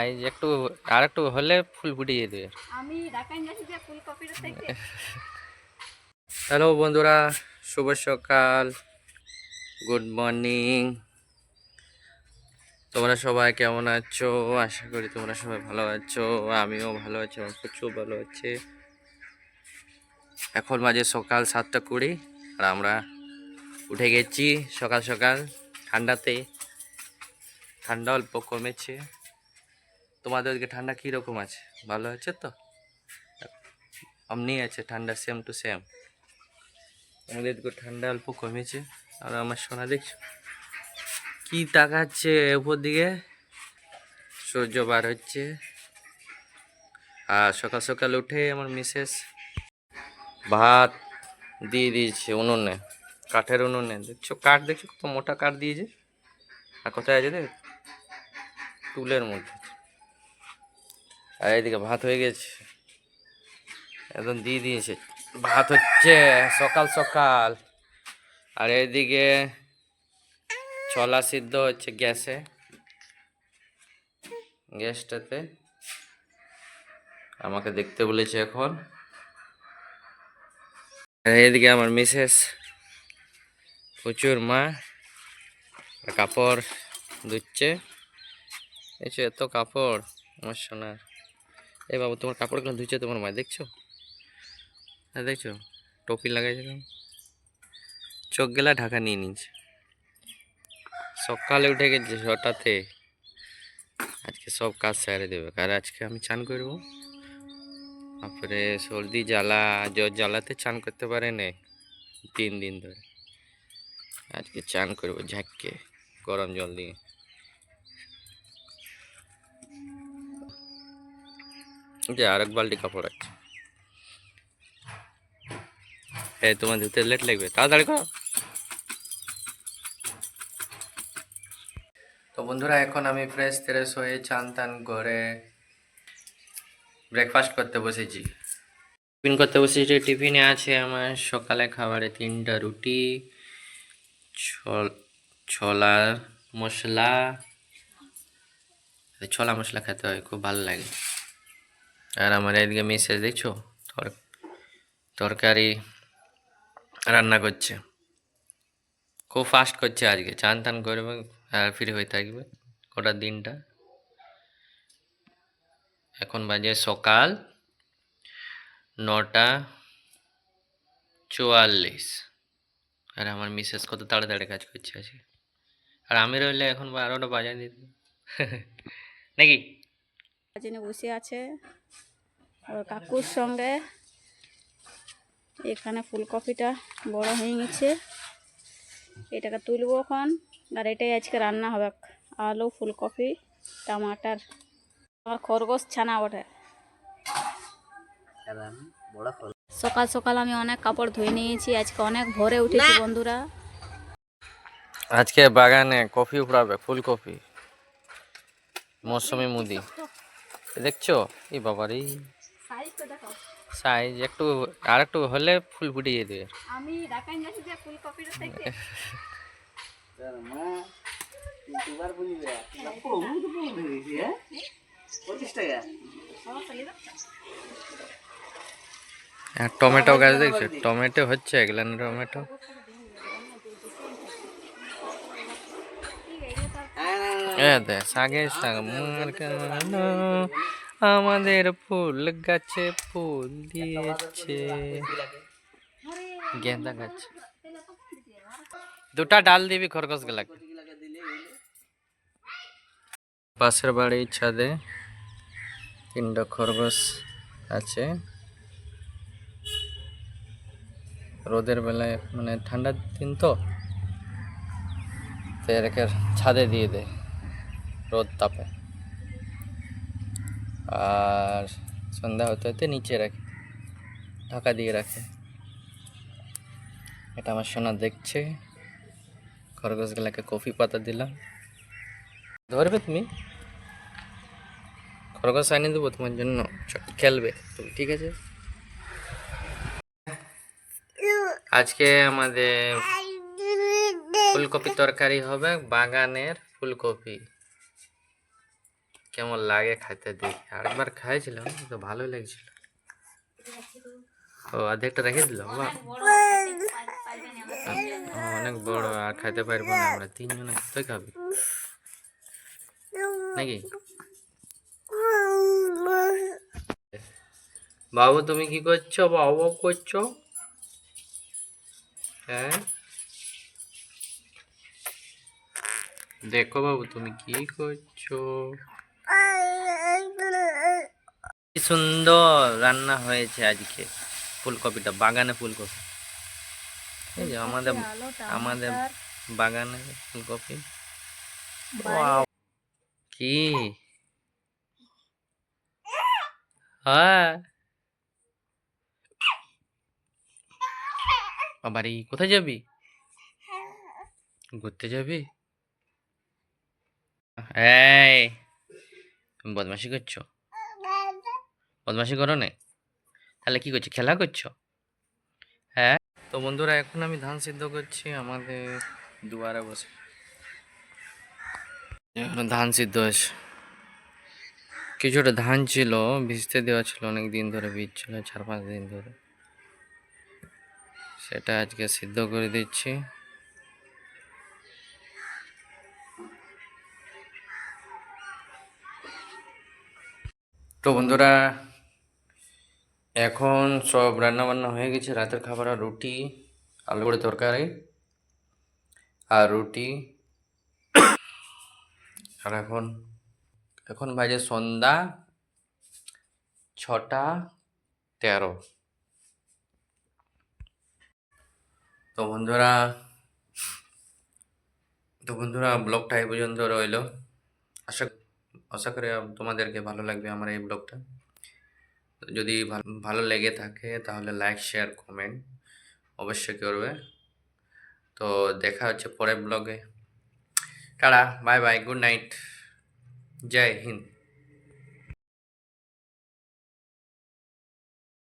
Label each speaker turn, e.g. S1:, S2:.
S1: Size একটু আর একটু হলে ফুল ফুটে যেতে।
S2: আমি ঢাকায় যাচ্ছি যে ফুলকপির থেকে।
S1: হ্যালো বন্ধুরা, শুভ সকাল, গুড মর্নিং। তোমরা সবাই কেমন আছো? আশা করি তোমরা সবাই ভালো আছো। আমিও ভালো আছি, আমার প্রচুর ভালো আছে। এখন বাজে সকাল 7:20 আর আমরা উঠে গেছি সকাল সকাল। ঠান্ডাতে ঠান্ডা অল্প কমেছে। তোমাদের ওদিকে ঠান্ডা কীরকম আছে? ভালো আছে তো? অমনি আছে ঠান্ডা, সেম টু সেম। আমাদের এদিকে ঠান্ডা অল্প কমেছে। আর আমার সোনা দেখছো কি তাকাচ্ছে উপর দিকে? সূর্য বার হচ্ছে। আর সকাল সকাল উঠে আমার মিসেস ভাত দিয়ে দিয়েছে উনুনে, কাঠের উনুনে। দেখছো কাঠ, দেখছো কত মোটা কাঠ দিয়েছে। আর কোথায় আছে দেখ, টুলের মধ্যে। আর এইদিকে ভাত হয়ে গেছে, একদম দিয়ে দিয়েছে। ভাত হচ্ছে সকাল সকাল। আর এইদিকে ছোলা সিদ্ধ হচ্ছে গ্যাসটাতে। আমাকে দেখতে বলেছে এখন। আর এইদিকে আমার মিসেস প্রচুর মা কাপড় ধুচ্ছে। দেখছো এত কাপড় আমার সোনার। এই বাবু, তোমার কাপড়গুলো ধুচ্ছে তোমার মা, দেখছো? হ্যাঁ দেখছো, টুপি লাগাইছিলাম, চোখ গেলা ঢাকা নিয়ে নিয়েছে। সকালে উঠে গেছে 6টাতে। আজকে সব কাজ সেরে দেবে। আর আজকে আমি চান করবো। তারপরে সর্দি জ্বালা, জ্বর জ্বালাতে চান করতে পারে না 3 দিন ধরে। আজকে চান করবো ঝাঁককে, গরম জল দিয়ে। যে আরেক বালতি কাপড় আছে। হ্যাঁ, তোমার ধুতে লেট লাগবে, তাড়াতাড়ি করো। তো বন্ধুরা, এখন আমি ফ্রেশ ট্রেশ হয়ে চান টান করে ব্রেকফাস্ট করতে বসেছি। টিফিন করতে বসেছি। টিফিনে আছে আমার সকালে খাবারে 3টা রুটি, ছোলার মশলা। ছোলা মশলা খেতে হয়, খুব ভালো লাগে। আর আমার এদিকে মিসেস দেখছো তরকারি রান্না করছে। খুব ফাস্ট করছে আজকে, চান টান করবে আর ফ্রি হয়ে থাকবে গোটা দিনটা। এখন বাজে সকাল 9:44। আর আমার মিসেস কত তাড়াতাড়ি কাজ করছে আজকে। আর আমি রইলে এখন 12টা বাজায় দিত নাকি।
S2: যিনি বসে আছে ওর কাকুর সঙ্গে। এখানে ফুলকপিটা বড় হয়ে গেছে, এটাকে তুলবো এখন। আর এটাই আজকে রান্না হবে, আলু ফুলকপি টমাটার। আমার খরগোশ ছানা ওঠে। সকাল সকাল আমি অনেক কাপড় ধুয়ে নিয়েছি, আজকে অনেক ভোরে উঠেছি বন্ধুরা।
S1: আজকে বাগানে কফি উপড়াবে, ফুলকপি, মৌসুমি মুদি। দেখছো এই বাবারই সাইজ একটু আর একটু হলে ফুল ফুটে যেতে।
S2: আমি ঢাকায় যাচ্ছি যে ফুলকপির থেকে।
S1: আর টমেটো গাছ দেখছো, টমেটো হচ্ছে এগুলো টমেটো। আমাদের ফুল গাছে ফুল দিয়েছে। গেন্দা গাছ 2টা ডাল দিবি খরগোশ গুলা। পাশের বাড়ির ছাদে 3টা খরগোশ আছে। রোদের বেলায় মানে ঠান্ডার দিন তো এটাকে ছাদে দিয়ে দেয় রোদ তাপে। আর সন্ধ্যা হতে হতে নিচে রাখে, ঢাকা দিয়ে রাখে। এটা আমার সোনা দেখছে। খরগোশগুলাকে কফি পাতা দিলাম, ধরবে তুমি। খরগোশ আনিয়ে দেবো তোমার জন্য, খেলবে তুমি, ঠিক আছে? আজকে আমাদের ফুলকপি তরকারি হবে, বাগানের ফুলকপি। কেমন লাগে খাইতে দেখি। আরেকবার খাইছিলাম তো ভালোই লেগেছিল। ও অর্ধেকটা রেখে দিল, বাহ। অনেক বড়, আর খাইতে পারবো না আমরা, তিনজনে তুই খাবি নাকি? বাবু তুমি কি করছো? বাবু করছো? হ্যাঁ দেখো বাবু তুমি কি করছো? কি সুন্দর রান্না হয়েছে আজকে, ফুলকপিটা, বাগানে ফুলকপি। এই যে আমাদের আমাদের বাগানে ফুলকপি। ওয়াও, কি? হ্যাঁ, বাবারি কোথায় যাবি? ঘুরতে যাবি? এই, তুমি বদমাশি করছো? বদমাশি করো না? তাহলে কি করছো, খেলা করছো? হ্যাঁ। তো বন্ধুরা এখন আমি ধান সিদ্ধ করছি আমাদের দুয়ারে বসে। এখন ধান সিদ্ধ হয়েছে। কিছুটা ধান ছিল, ভিজতে দেওয়া ছিল, অনেক দিন ধরে ভিজছিল, 4-5 দিন ধরে। সেটা আজকে সিদ্ধ করে দিচ্ছি। তো বন্ধুরা এখন সব রান্না বান্না হয়ে গেছে, রাতের খাবার আর রুটি, আলু করে তরকারি আর রুটি। আর এখন এখন বাজে সন্ধ্যা 6টা 13। তো বন্ধুরা তো বন্ধুরা ব্লগটা এই পর্যন্ত রইলো। আশা আশা করি তোমাদেরকে ভালো লাগবে আমার এই ব্লগটা। যদি ভালো লেগে থাকে তাহলে লাইক শেয়ার কমেন্ট অবশ্যই করবে। তো দেখা হচ্ছে পরের ব্লগে। Tata, bye bye, good night, Jai Hind.